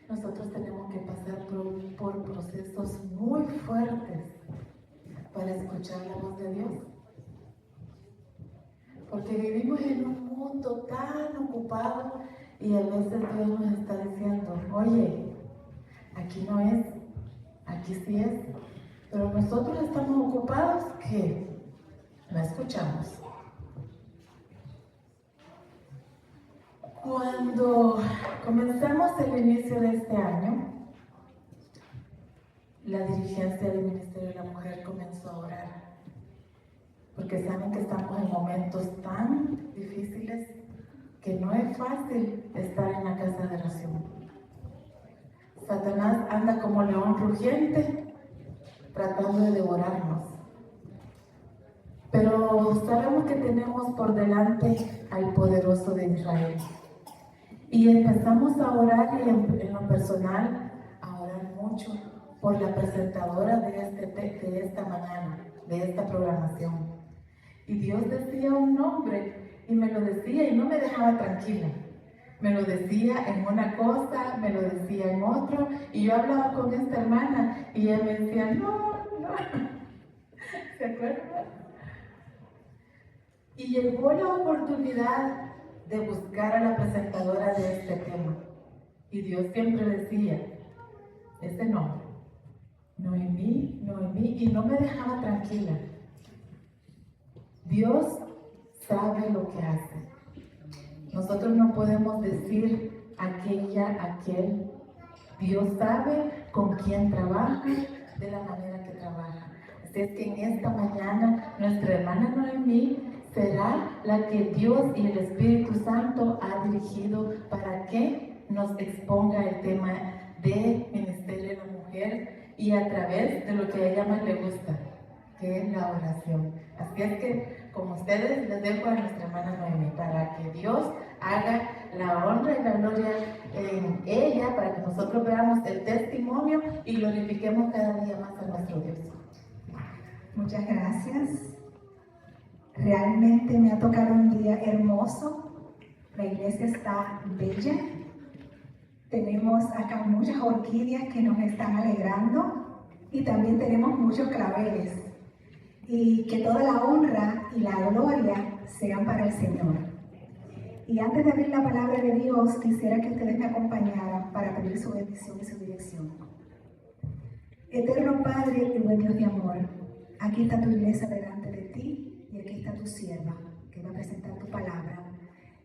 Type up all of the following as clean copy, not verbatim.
nosotros tenemos que pasar por procesos muy fuertes para escuchar la voz de Dios. Porque vivimos en un mundo tan ocupado y a veces Dios nos está diciendo, oye, aquí no es, aquí sí es, pero nosotros estamos ocupados que no escuchamos. Cuando comenzamos el inicio de este año, la dirigencia del Ministerio de la Mujer comenzó a orar, porque saben que estamos en momentos tan difíciles que no es fácil estar en la casa de oración. Satanás anda como león rugiente tratando de devorarnos. Pero sabemos que tenemos por delante al poderoso de Israel. Y empezamos a orar y en lo personal a orar mucho por la presentadora de esta mañana, de esta programación. Y Dios decía un nombre y me lo decía y no me dejaba tranquila. Me lo decía en una cosa, me lo decía en otro, y yo hablaba con esta hermana y ella me decía, no. ¿Se acuerdan? Y llegó la oportunidad de buscar a la presentadora de este tema. Y Dios siempre decía, ese nombre, Noemí, y no me dejaba tranquila. Dios sabe lo que hace. Nosotros no podemos decir aquel. Dios sabe con quién trabaja, de la manera que trabaja. Así es que en esta mañana nuestra hermana Noemí será la que Dios y el Espíritu Santo ha dirigido para que nos exponga el tema de Ministerio de la Mujer y a través de lo que a ella más le gusta, que es la oración. Así es que, como ustedes, les dejo a nuestra hermana Noemí para que Dios haga la honra y la gloria en ella, para que nosotros veamos el testimonio y glorifiquemos cada día más a nuestro Dios. Muchas gracias. Realmente me ha tocado un día hermoso. La iglesia está bella. Tenemos acá muchas orquídeas que nos están alegrando y también tenemos muchos claveles. Y que toda la honra y la gloria sean para el Señor. Y antes de abrir la palabra de Dios, quisiera que ustedes me acompañaran para pedir su bendición y su dirección. Eterno Padre y buen Dios de amor, aquí está tu iglesia delante de ti y aquí está tu sierva que va a presentar tu palabra.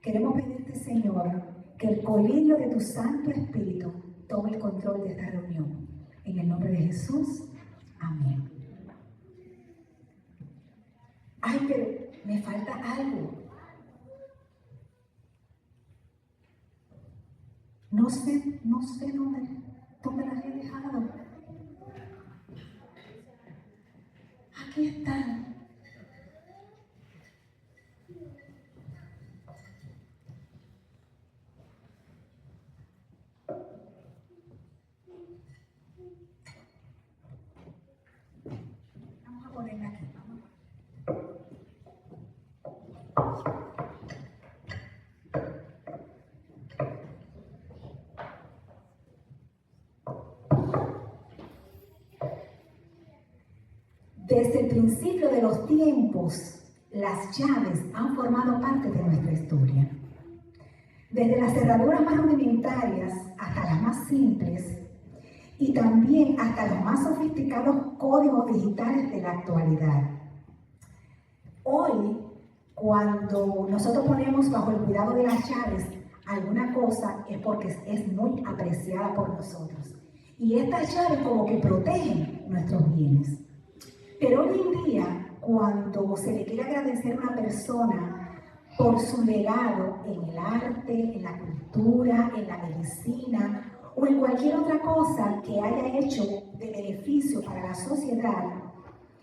Queremos pedirte, Señor, que el colirio de tu Santo Espíritu tome el control de esta reunión. En el nombre de Jesús, amén. Ay, pero me falta algo. No sé dónde las he dejado. Aquí están. Vamos a ponerla aquí. Desde el principio de los tiempos, las llaves han formado parte de nuestra historia. Desde las cerraduras más rudimentarias hasta las más simples y también hasta los más sofisticados códigos digitales de la actualidad. Hoy, cuando nosotros ponemos bajo el cuidado de las llaves alguna cosa, es porque es muy apreciada por nosotros. Y estas llaves como que protegen nuestros bienes. Pero hoy en día, cuando se le quiere agradecer a una persona por su legado en el arte, en la cultura, en la medicina o en cualquier otra cosa que haya hecho de beneficio para la sociedad,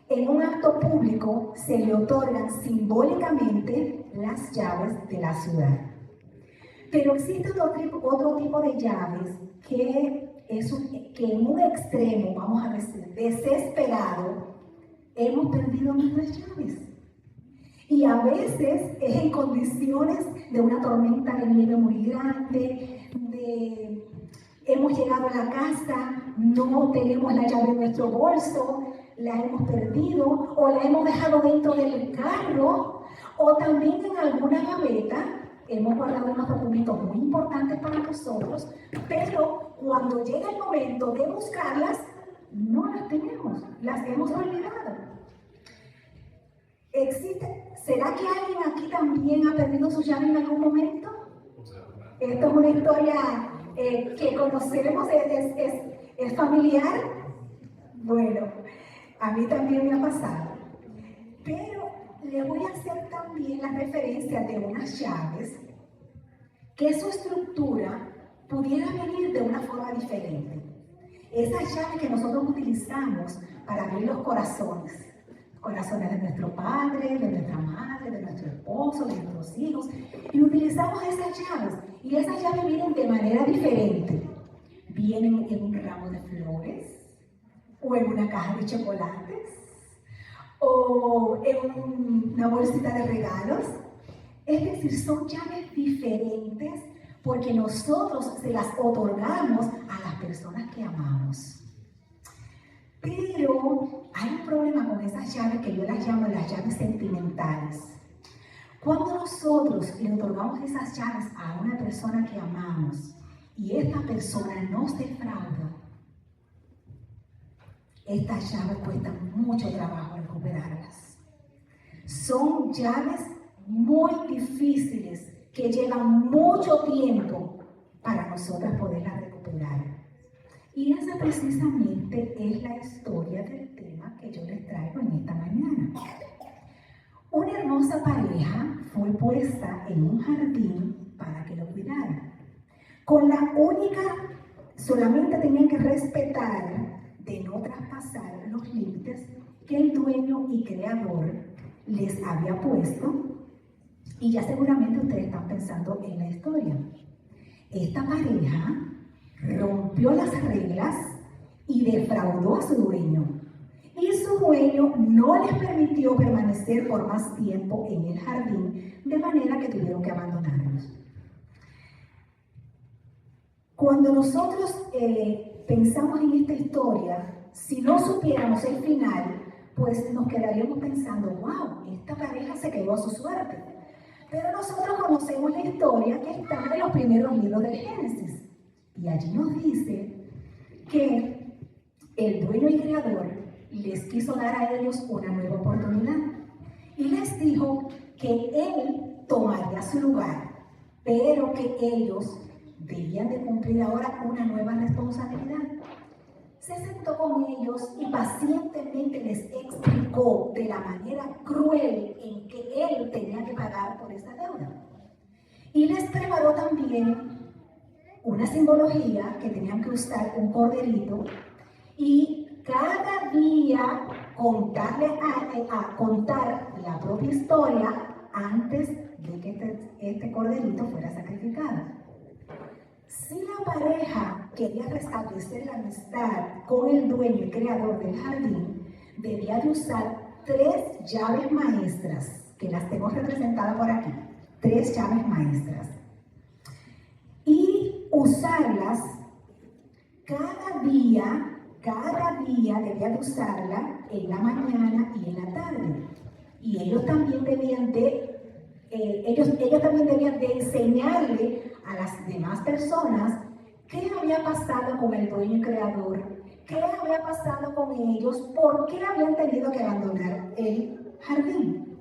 en un acto público se le otorgan simbólicamente las llaves de la ciudad. Pero existe otro tipo de llaves que en un extremo, vamos a decir, desesperado, hemos perdido nuestras llaves. Y a veces es en condiciones de una tormenta de nieve muy grande, hemos llegado a la casa, no tenemos la llave en nuestro bolso, la hemos perdido o la hemos dejado dentro del carro, o también en alguna gaveta hemos guardado unos documentos muy importantes para nosotros, pero cuando llega el momento de buscarlas, no las tenemos, las hemos olvidado. ¿Será que alguien aquí también ha perdido su llave en algún momento? Esto es una historia que conocemos, es familiar. Bueno, a mí también me ha pasado. Pero le voy a hacer también la referencia de unas llaves que su estructura pudiera venir de una forma diferente. Esas llaves que nosotros utilizamos para abrir los corazones de nuestro padre, de nuestra madre, de nuestro esposo, de nuestros hijos, y utilizamos esas llaves, y esas llaves vienen de manera diferente. Vienen en un ramo de flores, o en una caja de chocolates, o en una bolsita de regalos. Es decir, son llaves diferentes porque nosotros se las otorgamos a las personas que amamos. Pero hay un problema con esas llaves que yo las llamo las llaves sentimentales. Cuando nosotros le otorgamos esas llaves a una persona que amamos y esta persona nos defrauda, estas llaves cuestan mucho trabajo recuperarlas. Son llaves muy difíciles que llevan mucho tiempo para nosotras poderlas recuperar. Y esa precisamente es la historia del tema que yo les traigo en esta mañana. Una hermosa pareja fue puesta en un jardín para que lo cuidara. Con la única, solamente tenían que respetar de no traspasar los límites que el dueño y creador les había puesto. Y ya seguramente ustedes están pensando en la historia. Esta pareja rompió las reglas y defraudó a su dueño. Y su dueño no les permitió permanecer por más tiempo en el jardín, de manera que tuvieron que abandonarlos. Cuando nosotros pensamos en esta historia, si no supiéramos el final, pues nos quedaríamos pensando, wow, esta pareja se quedó a su suerte. Pero nosotros conocemos la historia que está en los primeros libros del Génesis. Y allí nos dice que el dueño y creador les quiso dar a ellos una nueva oportunidad. Y les dijo que él tomaría su lugar, pero que ellos debían de cumplir ahora una nueva responsabilidad. Se sentó con ellos y pacientemente les explicó de la manera cruel en que él tenía que pagar por esa deuda. Y les preparó también una simbología que tenían que usar un corderito y cada día contar la propia historia antes de que este corderito fuera sacrificado. Si la pareja quería restablecer la amistad con el dueño y creador del jardín, debía de usar 3 llaves maestras, que las tengo representadas por aquí, 3 llaves maestras. Y usarlas cada día debía de usarla en la mañana y en la tarde. Y ellos también debían de enseñarle a las demás personas qué había pasado con el dueño y creador, qué había pasado con ellos, por qué habían tenido que abandonar el jardín.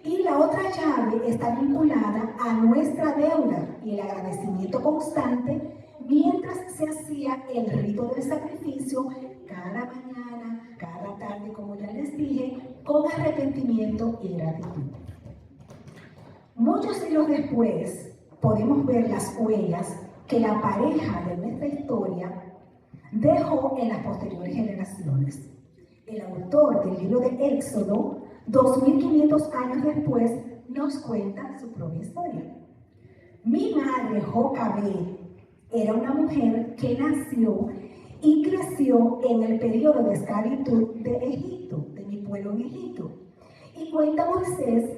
Y la otra llave está vinculada a nuestra deuda y el agradecimiento constante mientras se hacía el rito del sacrificio cada mañana, cada tarde, como ya les dije, con arrepentimiento y gratitud. Muchos siglos después, podemos ver las huellas que la pareja de nuestra historia dejó en las posteriores generaciones. El autor del libro de Éxodo, 2500 años después, nos cuenta su propia historia. Mi madre, Jocabed, era una mujer que nació y creció en el periodo de esclavitud de Egipto, de mi pueblo en Egipto. Y cuenta Moisés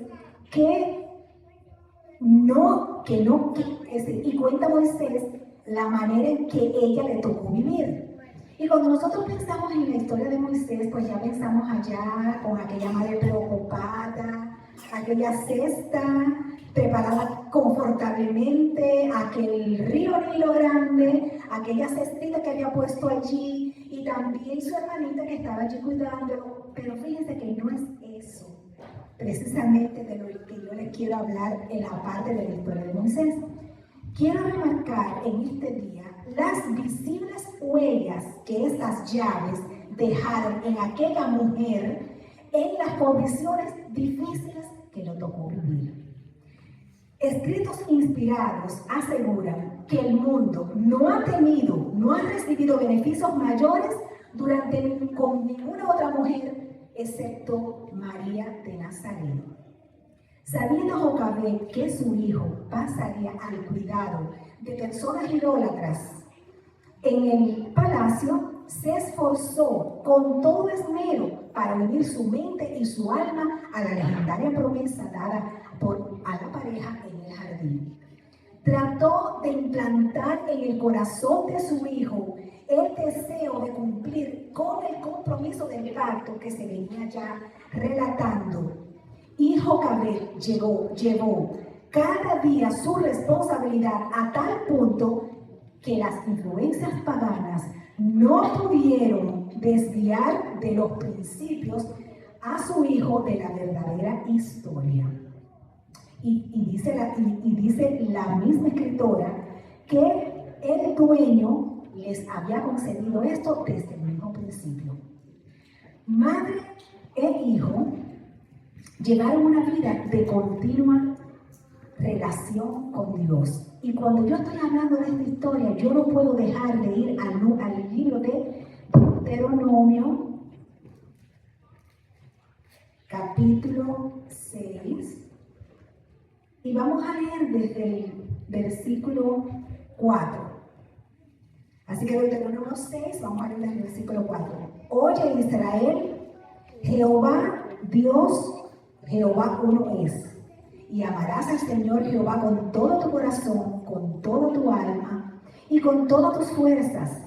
la manera en que ella le tocó vivir. Y cuando nosotros pensamos en la historia de Moisés, pues ya pensamos allá con aquella madre preocupada, aquella cesta preparada confortablemente, aquel río Nilo grande, aquella cestita que había puesto allí y también su hermanita que estaba allí cuidándolo. Pero fíjense que no es eso precisamente de lo que yo les quiero hablar en la parte de la historia de Moisés. Quiero remarcar en este día las visibles huellas que estas llaves dejaron en aquella mujer en las condiciones difíciles que le tocó vivir. Escritos inspirados aseguran que el mundo no ha recibido beneficios mayores con ninguna otra mujer excepto María de Nazaret. Sabiendo Jocabed que su hijo pasaría al cuidado de personas idólatras en el palacio, se esforzó con todo esmero para unir su mente y su alma a la legendaria promesa dada a la pareja en el jardín. Trató de implantar en el corazón de su hijo el deseo de cumplir con el compromiso del pacto que se venía ya relatando. Y Jocabed llevó cada día su responsabilidad a tal punto que las influencias paganas no pudieron desviar de los principios a su hijo de la verdadera historia. Y dice la misma escritora que el dueño les había concedido esto desde el mismo principio. Madre e hijo llevaron una vida de continua relación con Dios. Y cuando yo estoy hablando de esta historia, yo no puedo dejar de ir al libro de Deuteronomio, capítulo 6, y vamos a leer desde el versículo 4. Así que Deuteronomio 6, vamos a leer desde el versículo 4. Oye Israel, Jehová Dios, Jehová uno es. Y amarás al Señor Jehová con todo tu corazón, con toda tu alma y con todas tus fuerzas.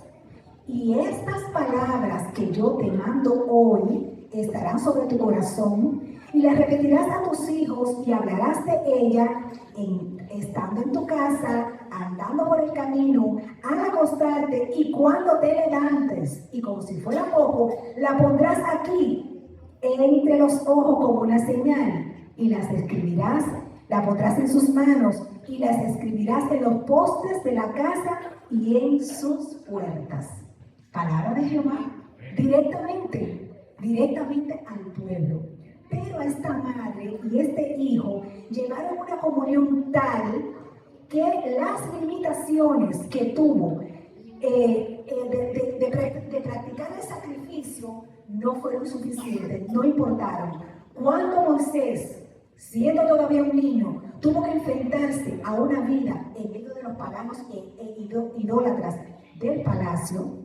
Y estas palabras que yo te mando hoy estarán sobre tu corazón y las repetirás a tus hijos y hablarás de ella estando en tu casa, andando por el camino, al acostarte y cuando te levantes. Y como si fuera poco, la pondrás aquí entre los ojos como una señal. Y las escribirás, la pondrás en sus manos y las escribirás en los postes de la casa y en sus puertas. Palabra de Jehová, directamente al pueblo. Pero esta madre y este hijo llevaron una comunión tal que las limitaciones que tuvo de practicar el sacrificio no fueron suficientes, no importaron. Cuando Moisés, siendo todavía un niño, tuvo que enfrentarse a una vida en medio de los paganos e idólatras del palacio,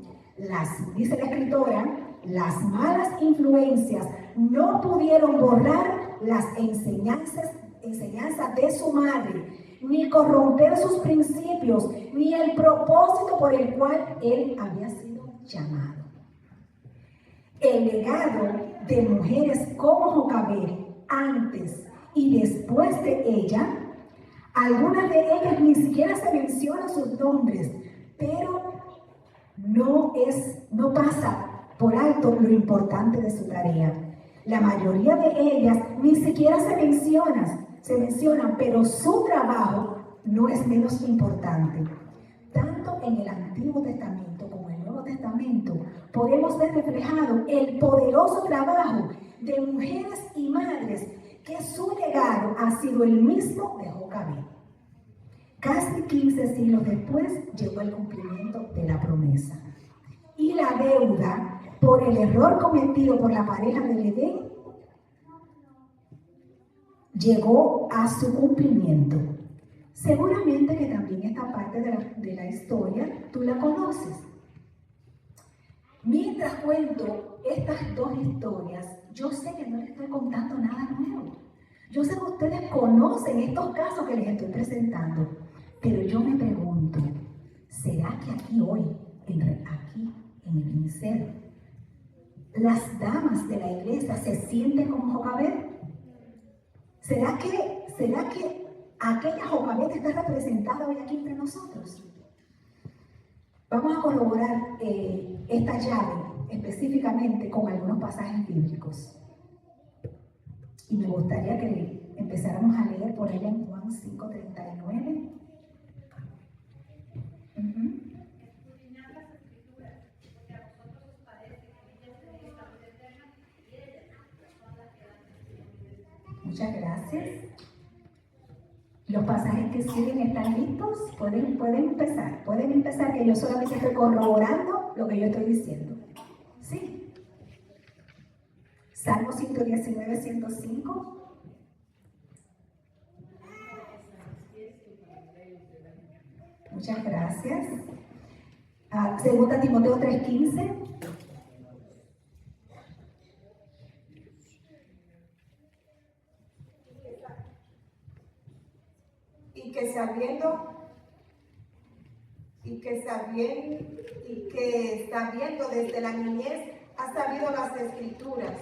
dice la escritora, las malas influencias no pudieron borrar las enseñanzas de su madre, ni corromper sus principios, ni el propósito por el cual él había sido llamado. El legado de mujeres como Jocabed antes y después de ella, algunas de ellas ni siquiera se mencionan sus nombres, pero no pasa por alto lo importante de su tarea. La mayoría de ellas ni siquiera se mencionan, pero su trabajo no es menos importante. Tanto en el Antiguo Testamento como en el Nuevo Testamento podemos ver reflejado el poderoso trabajo de mujeres y madres que su legado ha sido el mismo de Jocabed. Casi 15 siglos después llegó el cumplimiento de la promesa. Y la deuda por el error cometido por la pareja del Edén llegó a su cumplimiento. Seguramente que también esta parte de la historia tú la conoces. Mientras cuento estas dos historias, yo sé que no les estoy contando nada nuevo. Yo sé que ustedes conocen estos casos que les estoy presentando, pero yo me pregunto, ¿Será que aquí hoy, aquí en el ministerio, las damas de la iglesia se sienten como Jocabed? ¿Será que aquella Jocabed está representada hoy aquí entre nosotros? Vamos a corroborar esta llave específicamente con algunos pasajes bíblicos. Y me gustaría que empezáramos a leer por allá en Juan 5:39. Muchas gracias. Los pasajes que siguen están listos. Pueden empezar, que yo solamente estoy corroborando lo que yo estoy diciendo. ¿Sí? Salmo 119, 105. Muchas gracias. Segunda Timoteo 3:15. Y que sabiendo desde la niñez has sabido las escrituras,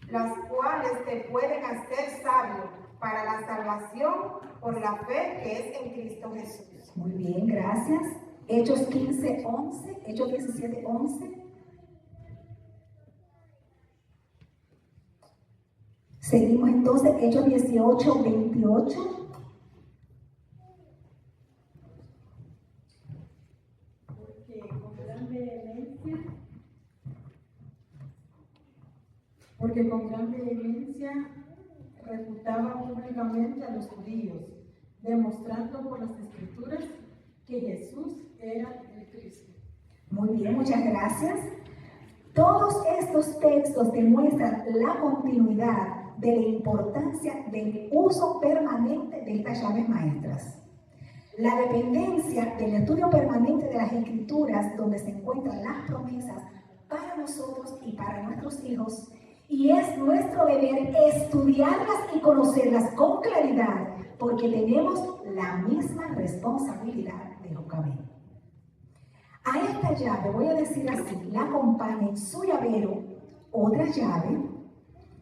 las cuales te pueden hacer sabio para la salvación por la fe que es en Cristo Jesús. Muy bien, gracias. Hechos 15:11, Hechos 17:11. Seguimos entonces, Hechos 18:28. Porque con gran vehemencia refutaba públicamente a los judíos, demostrando por las Escrituras que Jesús era el Cristo. Muy bien, muchas gracias. Todos estos textos demuestran la continuidad de la importancia del uso permanente de estas llaves maestras. La dependencia del estudio permanente de las Escrituras, donde se encuentran las promesas para nosotros y para nuestros hijos, y es nuestro deber estudiarlas y conocerlas con claridad, porque tenemos la misma responsabilidad de Jocabed. A esta llave, voy a decir así, la acompaña en su llavero otra llave,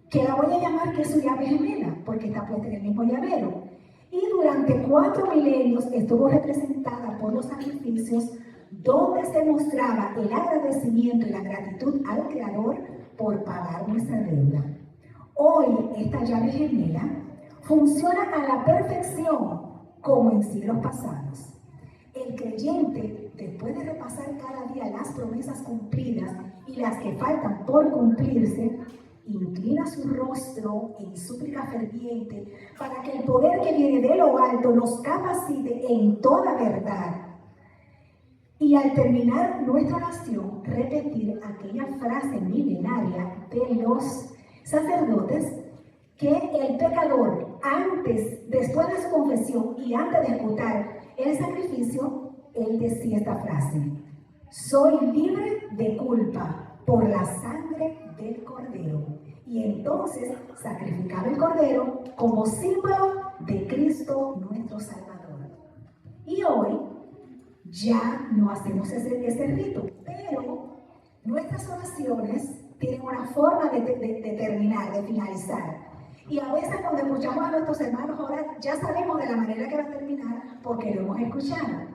que la voy a llamar que es su llave gemela, porque está puesta en el mismo llavero. Y durante 4 milenios estuvo representada por los sacrificios, donde se mostraba el agradecimiento y la gratitud al Creador por pagar nuestra deuda. Hoy esta llave gemela funciona a la perfección como en siglos pasados. El creyente, después de repasar cada día las promesas cumplidas y las que faltan por cumplirse, inclina su rostro en súplica ferviente para que el poder que viene de lo alto nos capacite en toda verdad. Y al terminar nuestra oración, repetir aquella frase milenaria de los sacerdotes, que el pecador, después de su confesión y antes de ejecutar el sacrificio, él decía esta frase: soy libre de culpa por la sangre del Cordero. Y entonces sacrificaba el Cordero como símbolo de Cristo nuestro Salvador. Y hoy ya no hacemos ese rito, pero nuestras oraciones tienen una forma de terminar, de finalizar. Y a veces cuando escuchamos a nuestros hermanos orar, ya sabemos de la manera que va a terminar porque lo hemos escuchado.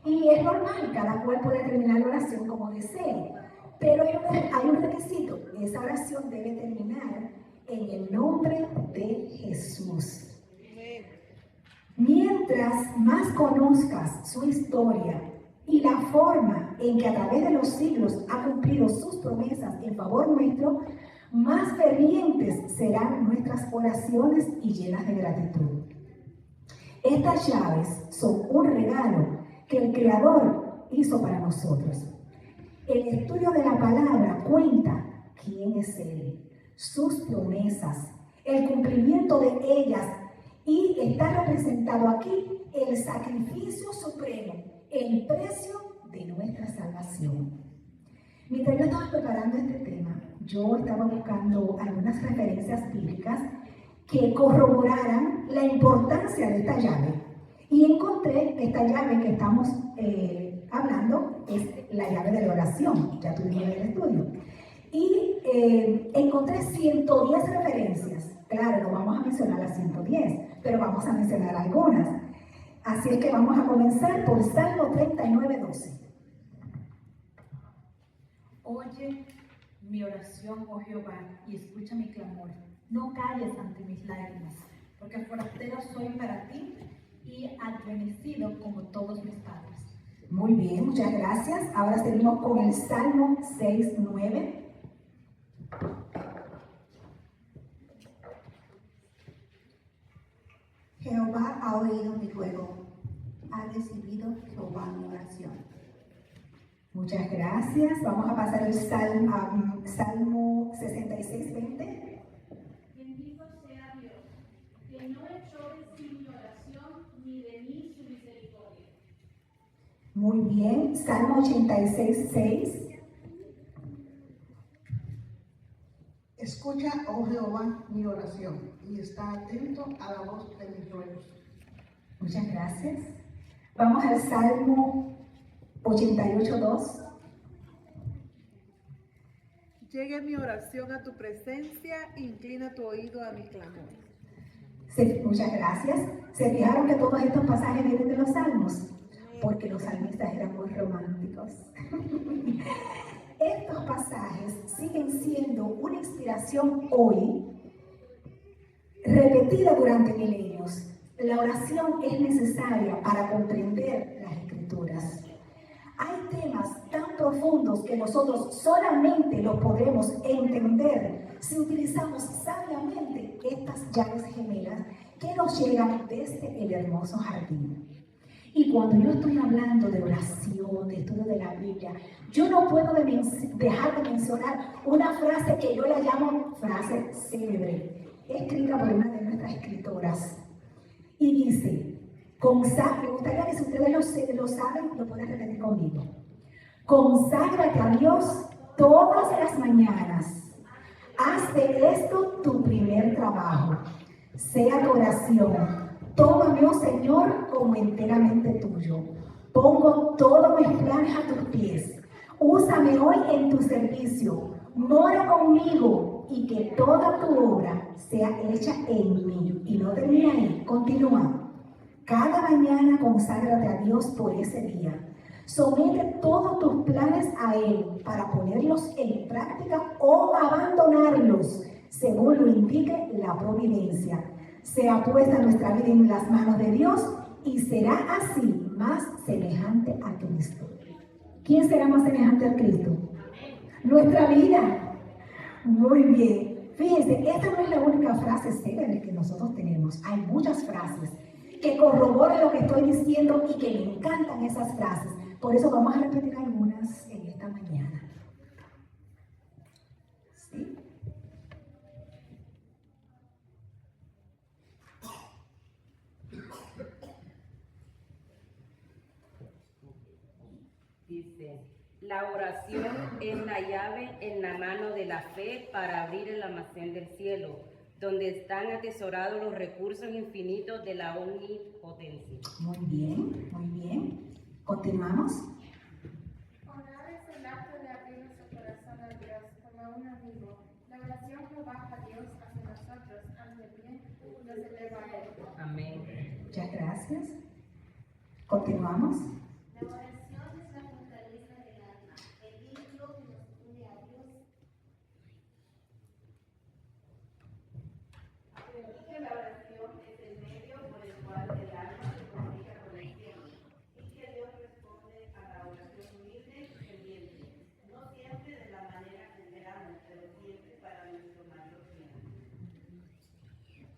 Y es normal, cada cual puede terminar la oración como desee. Pero hay un requisito: esa oración debe terminar en el nombre de Jesús. Mientras más conozcas su historia y la forma en que a través de los siglos ha cumplido sus promesas en favor nuestro, más fervientes serán nuestras oraciones y llenas de gratitud. Estas llaves son un regalo que el Creador hizo para nosotros. El estudio de la palabra cuenta quién es Él, sus promesas, el cumplimiento de ellas, y está representado aquí el sacrificio supremo, el precio de nuestra salvación. Mientras yo estaba preparando este tema, yo estaba buscando algunas referencias bíblicas que corroboraran la importancia de esta llave. Y encontré esta llave que estamos hablando es la llave de la oración, ya tuvimos en el estudio. Y encontré 110 referencias. Claro, no vamos a mencionar las 110, pero vamos a mencionar algunas. Así es que vamos a comenzar por Salmo 39:12. Oye mi oración, oh Jehová, y escucha mi clamor. No calles ante mis lágrimas, porque forastero soy para ti y advenecido como todos mis padres. Muy bien, muchas gracias. Ahora seguimos con el Salmo 6:9. Jehová ha oído mi ruego, ha recibido Jehová mi oración. Muchas gracias. Vamos a pasar al Salmo 66:20. Bendito sea Dios, que no echó de sí mi oración, ni de mí su misericordia. Muy bien. Salmo 86:6. Escucha, oh Jehová, mi oración, y está atento a la voz de mis ruegos. Muchas gracias. Vamos al Salmo 88:2. Llegue mi oración a tu presencia, inclina tu oído a mi clamor. Muchas gracias. ¿Se fijaron que todos estos pasajes vienen de los Salmos? Porque los salmistas eran muy románticos. Estos pasajes siguen siendo una inspiración hoy, repetida durante milenios. La oración es necesaria para comprender las Escrituras. Hay temas tan profundos que nosotros solamente los podremos entender si utilizamos sabiamente estas llaves gemelas que nos llegan desde el hermoso jardín. Y cuando yo estoy hablando de oración, de estudio de la Biblia, yo no puedo dejar de mencionar una frase que yo la llamo frase célebre, escrita por una de nuestras escritoras. Y dice, me gustaría que si ustedes lo saben, lo pueden repetir conmigo. Conságrate a Dios todas las mañanas. Haz de esto tu primer trabajo. Sea tu oración. Tómame, oh Señor, como enteramente tuyo. Pongo todos mis planes a tus pies. Úsame hoy en tu servicio. Mora conmigo y que toda tu obra sea hecha en mí. Y no termina ahí, continúa. Cada mañana conságrate a Dios por ese día. Somete todos tus planes a Él para ponerlos en práctica o abandonarlos, según lo indique la providencia. Sea puesta nuestra vida en las manos de Dios y será así más semejante a Cristo. ¿Quién será más semejante a Cristo? Nuestra vida. Muy bien. Fíjense, esta no es la única frase célebre que nosotros tenemos. Hay muchas frases que corroboran lo que estoy diciendo y que me encantan esas frases. Por eso vamos a repetir algunas en esta mañana. ¿Sí? Dice, la oración es la llave en la mano de la fe para abrir el almacén del cielo, donde están atesorados los recursos infinitos de la omnipotencia. Muy bien, muy bien. Continuamos. Orar es el acto de abrir nuestro corazón a Dios como a un amigo. La oración que baja a Dios hacia nosotros, ante bien, nos eleva a Él. Amén. Muchas gracias. Continuamos. La oración es la fortaleza del alma, el vínculo que nos une a Dios. Que la oración es el medio por el cual el alma se comunica con el cielo y que Dios responde a la oración humilde y pendiente, no siempre de la manera que esperamos, pero siempre para nuestro mayor bien.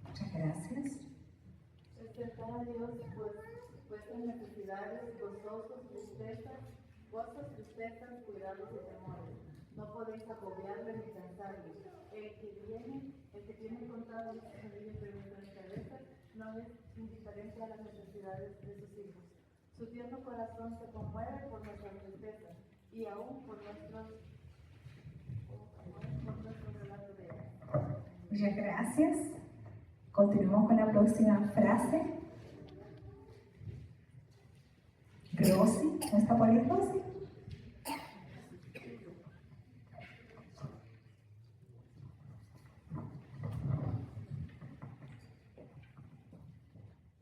Muchas gracias. Acercar a Dios vuestras necesidades, gozos, tristezas, cuidados y temores. No podéis agobiarle ni cansarle. El que tiene contado los anillos de nuestras cabezas, no es indiferente a las necesidades de sus hijos. Su tierno corazón se conmueve por nuestras tristezas y aún por nuestro relato de él. Muchas gracias. Continuamos con la próxima frase. Rosy. ¿No está por ahí Rosy?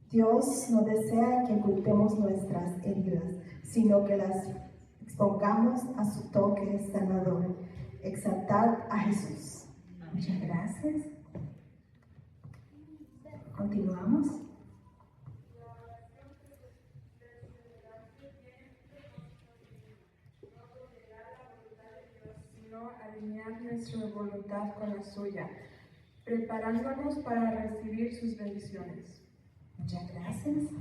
Dios no desea que ocultemos nuestras heridas, sino que las expongamos a su toque sanador. Exaltad a Jesús. Muchas gracias. Continuamos. Sino alinear nuestra voluntad con la suya, preparándonos para recibir sus bendiciones. Muchas gracias.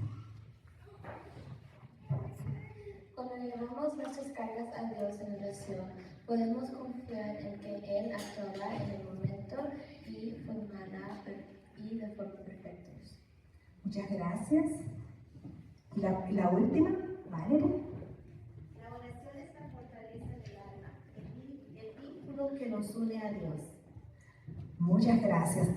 Cuando llevamos nuestras cargas a Dios en oración, podemos confiar en que Él actuará en el momento y formará y de forma perfecta. Muchas gracias. La última, Valerie. La oración es la fortaleza del alma, el vínculo que nos une a Dios. Muchas gracias.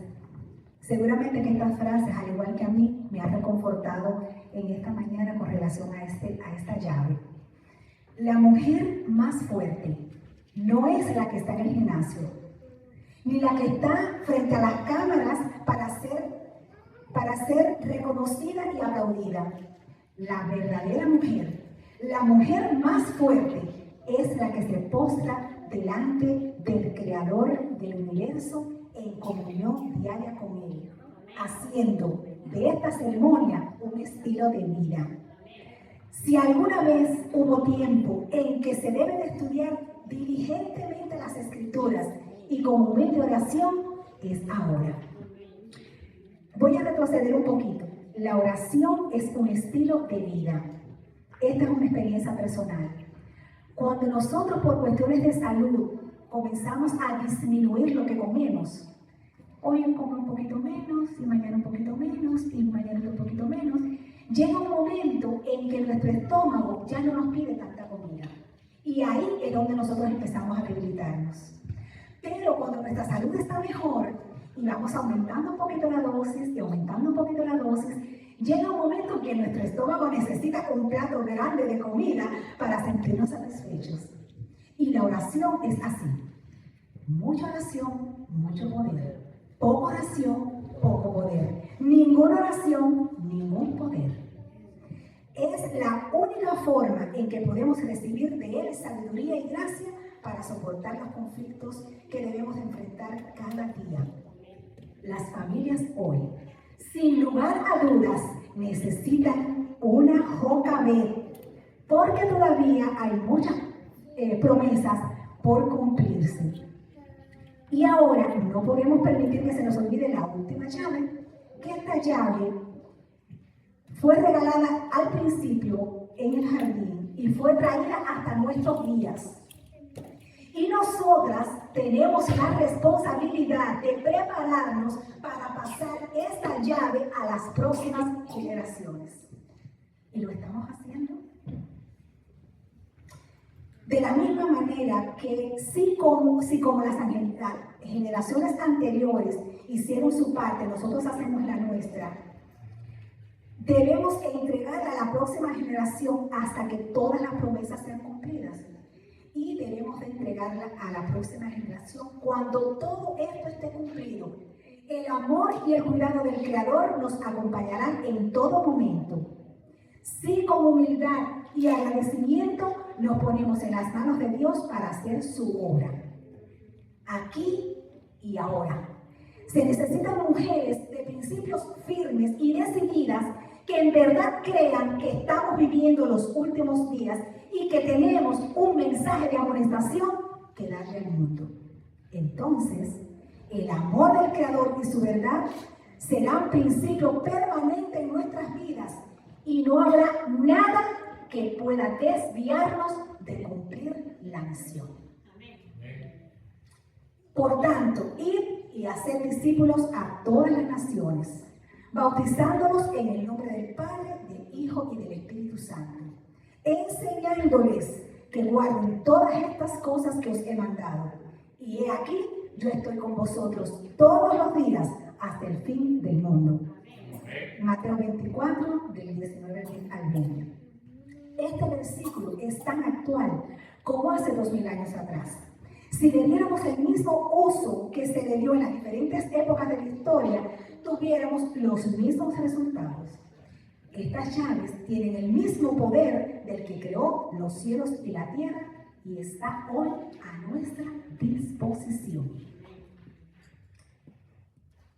Seguramente que estas frases, al igual que a mí, me han reconfortado en esta mañana con relación a esta llave. La mujer más fuerte no es la que está en el gimnasio, ni la que está frente a las cámaras para ser reconocida y aplaudida. La verdadera mujer, la mujer más fuerte, es la que se postra delante del Creador del universo en comunión diaria con Él, haciendo de esta ceremonia un estilo de vida. Si alguna vez hubo tiempo en que se debe de estudiar diligentemente las Escrituras y con humilde oración, es ahora. Voy a retroceder un poquito. La oración es un estilo de vida. Esta es una experiencia personal. Cuando nosotros por cuestiones de salud comenzamos a disminuir lo que comemos, hoy como un poquito menos, y mañana un poquito menos, y mañana un poquito menos, llega un momento en que nuestro estómago ya no nos pide tanta comida. Y ahí es donde nosotros empezamos a debilitarnos. Pero cuando nuestra salud está mejor y vamos aumentando un poquito la dosis y aumentando un poquito la dosis, llega un momento en que nuestro estómago necesita un plato grande de comida para sentirnos satisfechos. Y la oración es así. Mucha oración, mucho poder. Poca oración, poco poder. Ninguna oración, ningún poder. Es la única forma en que podemos recibir de Él sabiduría y gracia para soportar los conflictos que debemos enfrentar cada día. Las familias hoy, sin lugar a dudas, necesitan una JB, porque todavía hay muchas promesas por cumplirse. Y ahora no podemos permitir que se nos olvide la última llave, que esta llave fue regalada al principio en el jardín y fue traída hasta nuestros días. Y nosotras tenemos la responsabilidad de prepararnos para pasar esta llave a las próximas generaciones. ¿Y lo estamos haciendo? De la misma manera que si como las generaciones anteriores hicieron su parte, nosotros hacemos la nuestra, debemos entregar a la próxima generación hasta que todas las promesas sean cumplidas. Y debemos de entregarla a la próxima generación cuando todo esto esté cumplido. El amor y el cuidado del Creador nos acompañarán en todo momento. Si con humildad y agradecimiento nos ponemos en las manos de Dios para hacer su obra. Aquí y ahora. Se necesitan mujeres de principios firmes y decididas que en verdad crean que estamos viviendo los últimos días y que tenemos un mensaje de amonestación que darle al mundo. Entonces, el amor del Creador y su verdad serán principio permanente en nuestras vidas y no habrá nada que pueda desviarnos de cumplir la misión. Por tanto, id y hacer discípulos a todas las naciones, bautizándolos en el nombre del Padre, del Hijo y del Espíritu Santo, enseñándoles que guarden todas estas cosas que os he mandado. Y he aquí, yo estoy con vosotros todos los días hasta el fin del mundo. Mateo 24, del 19 al 20. este versículo es tan actual como hace 2000 años atrás. Si le diéramos el mismo uso que se le dio en las diferentes épocas de la historia, tuviéramos los mismos resultados. Estas llaves tienen el mismo poder del que creó los cielos y la tierra y está hoy a nuestra disposición.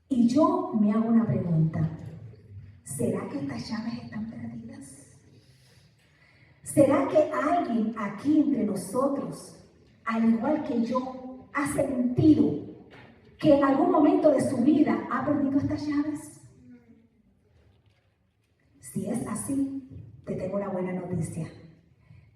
Y yo me hago una pregunta. ¿Será que estas llaves están perdidas? ¿Será que alguien aquí entre nosotros, al igual que yo, ha sentido que en algún momento de su vida ha perdido estas llaves? Si es así, te tengo una buena noticia.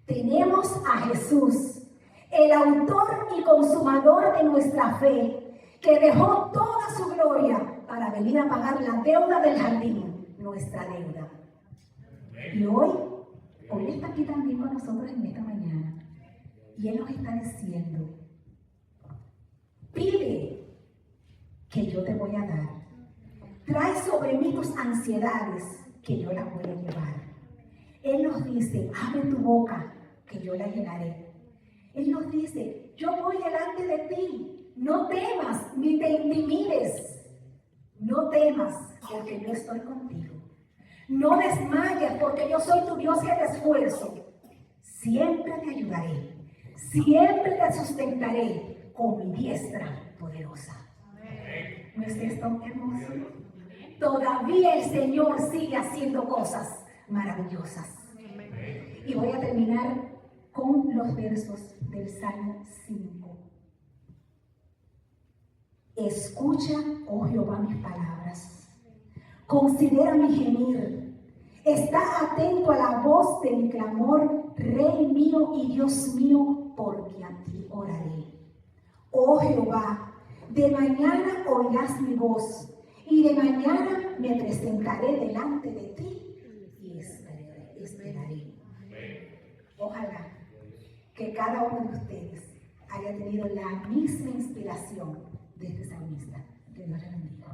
Tenemos a Jesús, el autor y consumador de nuestra fe, que dejó toda su gloria para venir a pagar la deuda del jardín, nuestra deuda. Y hoy está aquí también con nosotros en esta mañana. Y Él nos está diciendo, pide que yo te voy a dar. Trae sobre mí tus ansiedades, que yo las voy a llevar. Él nos dice, abre tu boca, que yo la llenaré. Él nos dice, yo voy delante de ti, no temas ni te intimides. No temas, porque yo estoy contigo. No desmayes, porque yo soy tu Dios que te esfuerzo. Siempre te ayudaré, siempre te sustentaré con mi diestra poderosa. ¿No es esto hermoso? Todavía el Señor sigue haciendo cosas maravillosas. Y voy a terminar con los versos del Salmo 5. Escucha, oh Jehová, mis palabras. Considera mi gemir. Está atento a la voz de mi clamor, Rey mío y Dios mío, porque a ti oraré. Oh Jehová, de mañana oirás mi voz, y de mañana me presentaré delante de ti y esperaré. Ojalá que cada uno de ustedes haya tenido la misma inspiración de este salmista. Que Dios les bendiga.